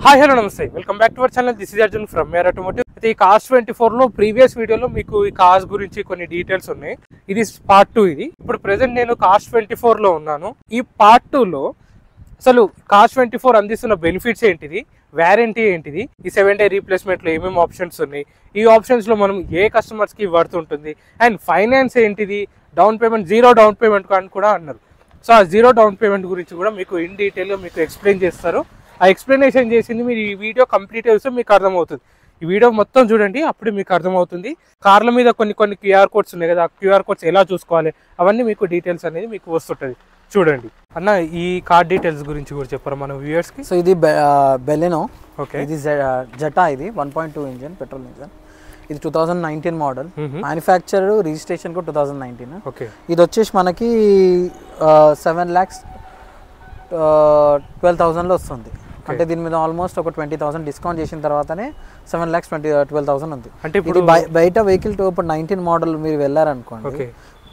Hi hello నమస్తే, welcome back to our channel. This is Arjun from Mer Automotive. అయితే ఈ cars 24 లో previous వీడియోలో మీకు ఈ కార్స్ గురించి కొన్ని డీటెయిల్స్ ఉన్నాయి. ఇది పార్ట్ 2. ఇది ఇప్పుడు ప్రెసెంట్ నేను కార్స్ 24 లో ఉన్నాను. ఈ పార్ట్ 2 లో అసలు కార్స్ 24 అందిస్తున్న బెనిఫిట్స్ ఏంటిది, వారంటీ ఏంటిది, ఈ 7 డే రీప్లేస్మెంట్ లో ఏమేమి ఆప్షన్స్ ఉన్నాయి, ఈ ఆప్షన్స్ లో మనం ఏ కస్టమర్స్ కి వర్త్ ఉంటుంది, అండ్ ఫైనాన్స్ ఏంటిది, down payment, zero down payment అని కూడా అన్నారు. సో ఆ జీరో డౌన్ పేమెంట్ గురించి కూడా మీకు ఇన్ డీటెయిల్ గా మీకు ఎక్స్ప్లెయిన్ చేస్తారు. ఆ ఎక్స్ప్లెనేషన్ చేసింది మీరు ఈ వీడియో కంప్లీట్ చేస్తే మీకు అర్థమవుతుంది. ఈ వీడియో మొత్తం చూడండి, అప్పుడు మీకు అర్థమవుతుంది. కార్ల మీద కొన్ని క్యూఆర్ కోడ్స్ ఉన్నాయి కదా, ఆ క్యూఆర్ కోడ్స్ ఎలా చూసుకోవాలి అవన్నీ మీకు డీటెయిల్స్ అనేది మీకు వస్తుంటుంది. చూడండి అన్న, ఈ కార్ డీటెయిల్స్ గురించి కూడా చెప్పారు మన వ్యూయర్స్ కి. సో ఇది బెలెనో. ఓకే, ఇది జెటా. ఇది 1.2 ఇంజన్ పెట్రోల్ ఇంజన్. ఇది 2019 మోడల్. మ్యానుఫ్యాక్చర్ రిజిస్ట్రేషన్ కూడా 2019. ఓకే, ఇది వచ్చేసి మనకి 7,12,000 లో వస్తుంది. అంటే దీని మీద ఆల్మోస్ట్ ఒక 20,000 డిస్కౌంట్ చేసిన తర్వాతనే 7,12,000 ఉంది. అంటే ఇప్పుడు బయట వెహికల్ ఇప్పుడు 19 మోడల్ మీరు వెళ్ళారనుకోండి,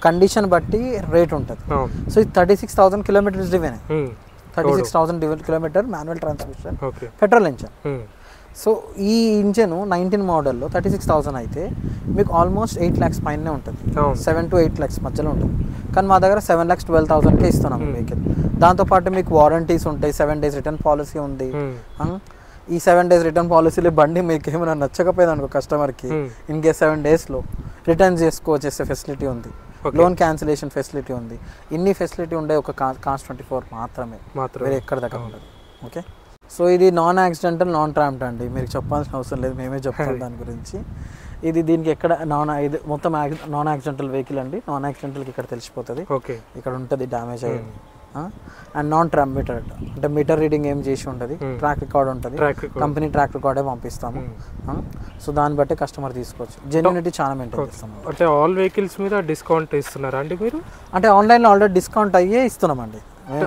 కండిషన్ బట్టి రేట్ ఉంటుంది. సో ఇది 36,000 kilometres driven. 36,000 kilometre manual transmission petrol engine. So ఈ ఇంజన్ 19 మోడల్లో 36,000 అయితే మీకు ఆల్మోస్ట్ 8 lakhs పైనే ఉంటుంది. 7 to 8 lakhs మధ్యలో ఉంటుంది. కానీ మా దగ్గర 7,12,000కే ఇస్తున్నాం వెహికల్. దాంతోపాటు మీకు వారంటీస్ ఉంటాయి, 7 days రిటర్న్ పాలసీ ఉంది. ఈ 7 days రిటర్న్ పాలసీలో బండి మీకు ఏమైనా నచ్చకపోయింది అనుకో కస్టమర్కి, ఇన్ కేస్ 7 daysలో రిటర్న్ చేసుకోవచ్చే ఫెసిలిటీ ఉంది. లోన్ క్యాన్సిలేషన్ ఫెసిలిటీ ఉంది. ఇన్ని ఫెసిలిటీ ఉండే ఒక కార్స్ 24 మాత్రమే, వేరే ఎక్కడ దగ్గర ఉండదు. ఓకే, సో ఇది నాన్ యాక్సిడెంటల్ నాన్ ట్రామ్డ్ అండి, మీరు చెప్పాల్సిన అవసరం లేదు, మేమే చెప్తాం దాని గురించి. ఇది దీనికి ఎక్కడ ఇది మొత్తం నాన్ యాక్సిడెంటల్ వెహికల్ అండి. నాన్ యాక్సిడెంటల్కి ఇక్కడ తెలిసిపోతుంది. ఓకే, ఇక్కడ ఉంటుంది డ్యామేజ్ అయ్యింది. అండ్ నాన్ ట్రామ్ మీటర్ అంటే మీటర్ రీడింగ్ ఏం చేసి ఉంటుంది, ట్రాక్ రికార్డ్ ఉంటుంది, కంపెనీ ట్రాక్ రికార్డే పంపిస్తాము. సో దాన్ని బట్టి కస్టమర్ తీసుకోవచ్చు. జెన్యూనిటీ చాలా మెయింటైన్ చేస్తాం. అంటే ఆల్ వెహికల్స్ మీద డిస్కౌంట్ ఇస్తున్నారా అండి మీరు? అంటే ఆన్లైన్లో ఆల్రెడీ డిస్కౌంట్ అయ్యే ఇస్తున్నామండి.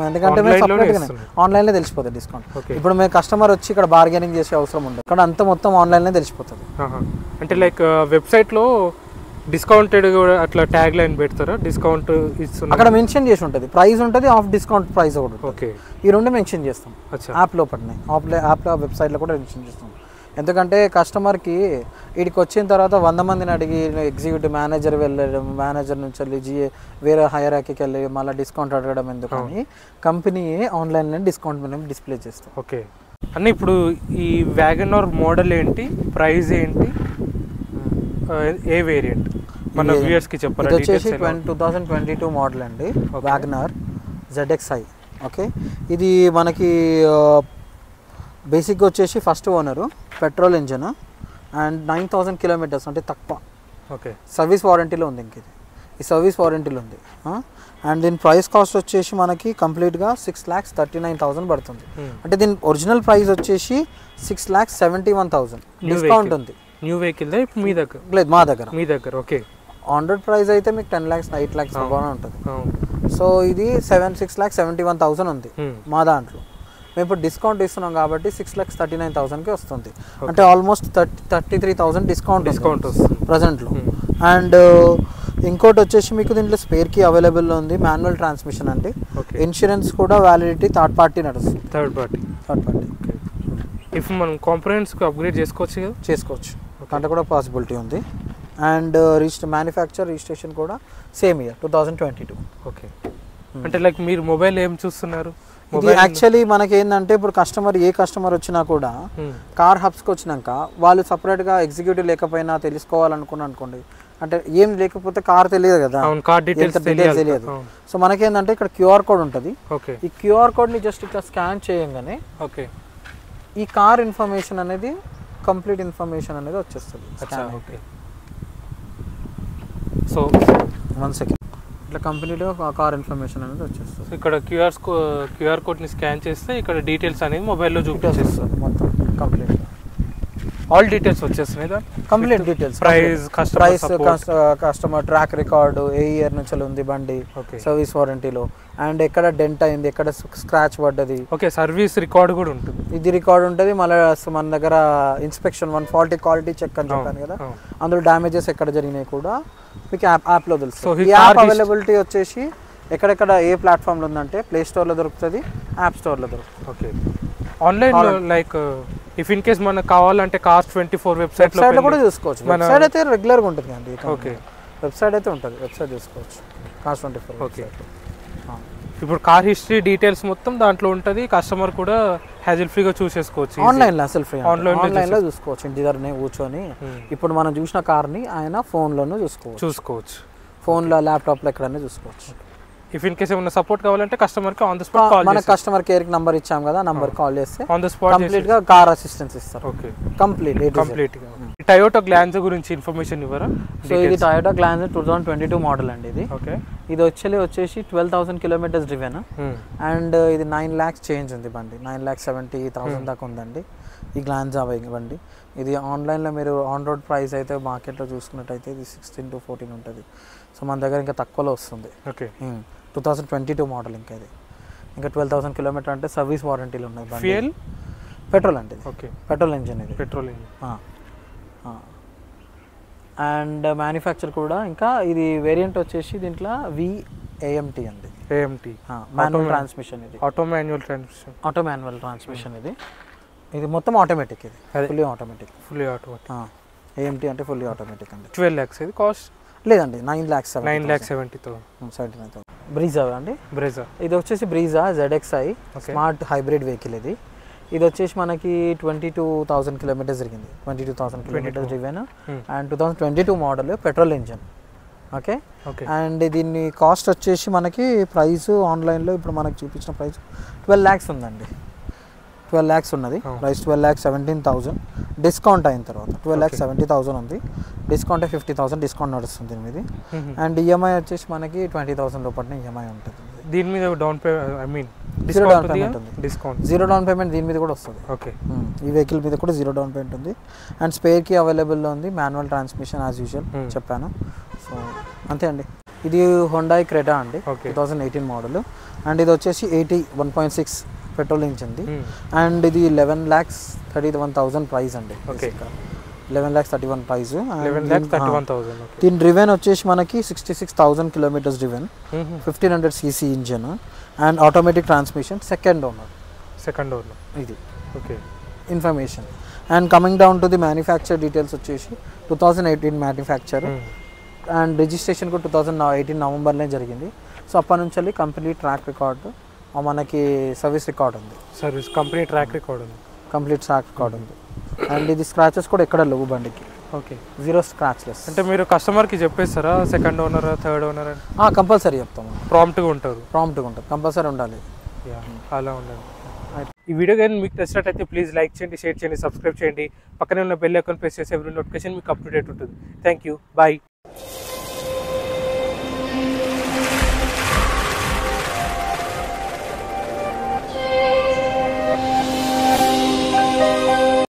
ఎందుకంటే మేము సపరేట్గానే ఆన్లైన్లో తెలిసిపోతుంది డిస్కౌంట్. ఇప్పుడు మేము కస్టమర్ వచ్చి ఇక్కడ బార్గెనింగ్ చేసే అవసరం ఉండదు, ఇక్కడ అంతా మొత్తం ఆన్లైన్లో తెలిసిపోతుంది. అంటే లైక్ వెబ్సైట్లో డిస్కౌంటెడ్ కూడా అట్లా ట్యాగ్ లైన్ పెడతారా, డిస్కౌంట్ ఇస్తున్నారు అక్కడ మెన్షన్ చేసి ఉంటుంది, ప్రైస్ ఉంటుంది, ఆఫ్ డిస్కౌంట్ ప్రైస్ ఒకటి. ఓకే, ఈ రెండు మెన్షన్ చేస్తాం యాప్ లోపలనే, యాప్లో వెబ్సైట్లో కూడా మెన్షన్ చేస్తాం. ఎందుకంటే కస్టమర్కి వీడికి వచ్చిన తర్వాత 100 మందిని అడిగి ఎగ్జిక్యూటివ్ మేనేజర్ వెళ్ళడం, మేనేజర్ నుంచి వెళ్ళి వేరే హైరార్కీకి వెళ్ళి మళ్ళీ డిస్కౌంట్ అడగడం ఎందుకని కంపెనీ ఆన్లైన్లో డిస్కౌంట్ మేము డిస్ప్లే చేస్తాం. ఓకే అన్న, ఇప్పుడు ఈ వ్యాగనర్ మోడల్ ఏంటి, ప్రైస్ ఏంటి, ఏ వేరియంట్ మన వ్యూయర్స్ కి చెప్పారు? ఇది వచ్చేసి 2022 మోడల్ అండి, వ్యాగనర్ ZXi. ఓకే, ఇది మనకి బేసిక్గా వచ్చేసి first owner, petrol engine, and 9,000 kilometres అంటే తక్కువ. ఓకే, సర్వీస్ వారంటీలో ఉంది. ఇంక ఈ సర్వీస్ వారంటీలో ఉంది. అండ్ దీని ప్రైస్ కాస్ట్ వచ్చేసి మనకి కంప్లీట్గా 6,39,000 పడుతుంది. అంటే దీని ఒరిజినల్ ప్రైస్ వచ్చేసి 6,71,000, డిస్కౌంట్ ఉంది. న్యూ వెహికల్ మీ దగ్గర లేదు, మా దగ్గర. మీ దగ్గర ఓకే, ఆన్-రోడ్ ప్రైస్ అయితే మీకు 10 lakhs 8 lakhs బాగానే ఉంటుంది. సో ఇది 6,71,000 ఉంది మా దాంట్లో. మేము ఇప్పుడు డిస్కౌంట్ ఇస్తున్నాం కాబట్టి 6,39,000కి వస్తుంది. అంటే ఆల్మోస్ట్ 33,000 డిస్కౌంట్ వస్తుంది ప్రజెంట్లో. అండ్ ఇంకోటి వచ్చేసి మీకు దీంట్లో స్పేర్ కీ అవైలబుల్లో ఉంది, మాన్యువల్ ట్రాన్స్మిషన్ అండి. ఇన్సూరెన్స్ కూడా వ్యాలిడిటీ థర్డ్ పార్టీ నడుస్తుంది. థర్డ్ పార్టీ ఇఫ్ మనం కాంపోనెంట్స్కి అప్గ్రేడ్ చేసుకోవచ్చు, దాంట్లో కూడా పాసిబిలిటీ ఉంది. అండ్ మ్యానుఫ్యాక్చర్ రిజిస్ట్రేషన్ కూడా సేమ్ ఇయర్ 2022. ఓకే, అంటే లైక్ మీరు మొబైల్ ఏం చూస్తున్నారు? ఇది యాక్చువల్లీ మనకి ఏంటంటే ఇప్పుడు ఏ కస్టమర్ వచ్చినా కూడా కార్ హబ్స్కి వచ్చినాక వాళ్ళు సపరేట్గా ఎగ్జిక్యూటివ్ లేకపోయినా తెలుసుకోవాలనుకోండి, అంటే ఏం లేకపోతే కార్ తెలియదు కదా, డీటెయిల్స్ తెలియదు. సో మనకేంటంటే ఇక్కడ QR కోడ్ ఉంటుంది. ఈ QR కోడ్ని జస్ట్ ఇట్లా స్కాన్ చేయగానే ఈ కార్ ఇన్ఫర్మేషన్ అనేది కంప్లీట్ ఇన్ఫర్మేషన్ అనేది వచ్చేస్తుంది. సో 1 second ఇట్లా కంపెనీలో కార్ ఇన్ఫర్మేషన్ అనేది వచ్చేస్తుంది. ఇక్కడ క్యూఆర్ కోడ్ని స్కాన్ చేస్తే ఇక్కడ డీటెయిల్స్ అనేది మొబైల్లో చూపిస్తుంది. మొత్తం కంప్లీట్ ఆల్ డీటెయిల్స్ వచ్చేస్తున్నాయి, complete details, price, customer track record, ఏ ఇయర్ నుంచి ఉంది బండి, సర్వీస్ వారంటీలో, అండ్ ఎక్కడ డెంట్ అయింది, ఎక్కడ స్క్రాచ్ పడ్డది. ఓకే, సర్వీస్ రికార్డు కూడా ఉంటుంది. ఇది రికార్డ్ ఉంటుంది. మళ్ళీ మన దగ్గర ఇన్స్పెక్షన్ 140 క్వాలిటీ చెక్ అని చెప్పాను కదా, అందులో డ్యామేజెస్ ఎక్కడ జరిగినాయి కూడా మీకు యాప్లో తెలుస్తుంది. ఈ యాప్ అవైలబిలిటీ వచ్చేసి ఎక్కడెక్కడ ఏ ప్లాట్ఫామ్లో ఉందంటే ప్లే స్టోర్లో దొరుకుతుంది, యాప్ స్టోర్లో దొరుకుతుంది. ఓకే, ఆన్లైన్ లో లైక్ ఇఫ్ ఇన్ కేస్ మనకు కావాలంటే Cars24 వెబ్సైట్ లో కూడా చూసుకోవచ్చు. వెబ్సైట్ అయితే రెగ్యులర్ గా ఉంటుంది అండి. ఓకే, వెబ్సైట్ అయితే ఉంటుంది, వెబ్సైట్ చూసుకోవచ్చు Cars24. ఓకే. ఇప్పుడు కార్ హిస్టరీ డీటెయిల్స్ మొత్తం దాంట్లో ఉంటుంది, కస్టమర్ కూడా హ్యాజిల్ ఫ్రీగా చూసేసుకోవచ్చు. ఆన్లైన్ లో అసలు ఫ్రీ, ఆన్లైన్ లో చూసుకోవచ్చు. ఇంటి దగ్గరనే కూర్చొని ఇప్పుడు మనం చూసిన కార్ని ఆయన ఫోన్ లోనే చూసుకోవచ్చు. ఫోన్ లో ల్యాప్టాప్ లో ఎక్కడైనా చూసుకోవచ్చు. ఇఫ్ ఇన్ కేస్ ఏమైనా సపోర్ట్ కావాలంటే కస్టమర్ కి ఆన్ ద స్పాట్ కాల్ మన కస్టమర్ కేర్ కి నంబర్ ఇచ్చాం కదా, నంబర్ కాల్ చేస్తే ఆన్ ద స్పాట్ కంప్లీట్ గా కార్ అసిస్టెన్స్ ఇస్తారు. ఓకే, కంప్లీట్ గా. టయోటా గ్లాన్జా గురించి ఇన్ఫర్మేషన్ ఇవ్వరా? సో ఇది టయోటా గ్లాన్జా 2022 మోడల్ అండి. ఇది ఓకే, ఇది వచ్చేసి 12,000 కిలోమీటర్స్ డ్రివెన్ అండ్ ఇది 9 lakhs చేంజ్ ఉంది బండి. 9,70,000 దాకా ఉందండి ఈ గ్లాన్జా బండి. ఇది ఆన్లైన్లో మీరు ఆన్ రోడ్ ప్రైస్ అయితే మార్కెట్లో చూసుకున్నట్టయితే ఇది 16 to 14 ఉంటుంది. సో మన దగ్గర ఇంకా తక్కువలో వస్తుంది. Okay, 2022 model. ఇంకా ఇది ఇంకా 12,000 కిలోమీటర్ అంటే సర్వీస్ వారంటీలు ఉన్నాయి. ఫ్యూయల్ పెట్రోల్ అంటే. ఓకే, పెట్రోల్ ఇంజిన్ ఇది. పెట్రోల్ ఇంజిన్ అండ్ మ్యానుఫ్యాక్చర్ కూడా ఇంకా ఇది వేరియంట్ వచ్చేసి దీంట్లో VAMT అండి. AMT manual transmission. ఇది ఆటో మాన్యువల్ ట్రాన్స్మిషన్. ఇది మొత్తం ఆటోమేటిక్. ఇది ఫుల్లీ ఆటోమేటిక్. AMT అంటే ఫుల్లీ ఆటోమేటిక్ అండి. 12 lakhs ఇది కాస్ట్ లేదండి, 9,70,000. బ్రీజా అండి. ఇది వచ్చేసి Brezza ZXi smart hybrid vehicle. ఇది వచ్చేసి మనకి 22,000 కిలోమీటర్స్ జరిగింది. 22,000 kilometres driven and 2022 model petrol engine. Okay, and దీన్ని కాస్ట్ వచ్చేసి మనకి ప్రైస్ ఆన్లైన్లో ఇప్పుడు మనకి చూపించిన ప్రైస్ 12 lakhs ఉందండి. 12 lakhs ఉన్నది ప్రైస్. 12,17,000 డిస్కౌంట్ అయిన తర్వాత 12,70,000 ఉంది. డిస్కౌంట్ 50,000 డిస్కౌంట్ నడుస్తుంది దీని మీద. అండ్ ఈఎంఐ వచ్చేసి మనకి 20,000 లోపలనే ఈఎంఐ ఉంటుంది. దీని మీద down payment zero down payment ఉంది. జీరో డౌన్ పేమెంట్ దీని మీద కూడా వస్తుంది. ఓకే, ఈ వెహికల్ మీద కూడా జీరో డౌన్ పేమెంట్ ఉంది. అండ్ స్పేర్కి అవైలబుల్లో ఉంది. మాన్యువల్ ట్రాన్స్మిషన్ యాజ్ యూజువల్ చెప్పాను. సో అంతే అండి. ఇది హోండాయ్ క్రెటా అండి, 2018 మోడల్. అండ్ ఇది వచ్చేసి 1.6 పెట్రోల్ ఇంజిన్. అండ్ ఇది 11,31,000 ప్రైస్ అండి. 11,31,000 ప్రైస్. దీని డ్రివెన్ వచ్చేసి మనకి 66,000 kilometres driven, 1500 cc engine and automatic transmission. Second owner ఇది. Okay, information. And coming down to the manufacture details వచ్చేసి 2018 మ్యానుఫ్యాక్చర్ అండ్ రిజిస్ట్రేషన్ కూడా 2018 నవంబర్లో జరిగింది. సో అప్పటి నుంచి వెళ్ళి కంప్లీట్ ట్రాక్ రికార్డు మనకి సర్వీస్ రికార్డ్ ఉంది. కంప్లీట్ ట్రాక్ రికార్డ్ ఉంది. అండ్ ఇది స్క్రాచెస్ కూడా ఎక్కడ లేవు బండికి. Okay, zero scratchless. అంటే మీరు కస్టమర్కి చెప్పేస్తారా సెకండ్ ఓనర్ థర్డ్ ఓనర్ అని? కంపల్సరీ చెప్తాము. ప్రాంప్ట్గా ఉంటుంది కంపల్సరీ ఉండాలి. అలా ఉండాలి. ఈ వీడియో కానీ మీకు నచ్చినట్టయితే ప్లీజ్ లైక్ చేయండి, షేర్ చేయండి, సబ్స్క్రైబ్ చేయండి. పక్కనే ఉన్న బెల్ ఐకాన్ ప్రెస్ చేసి ఎవ్రీ నోటిఫికేషన్ మీకు అప్డేట్ ఉంటుంది. Thank you, bye.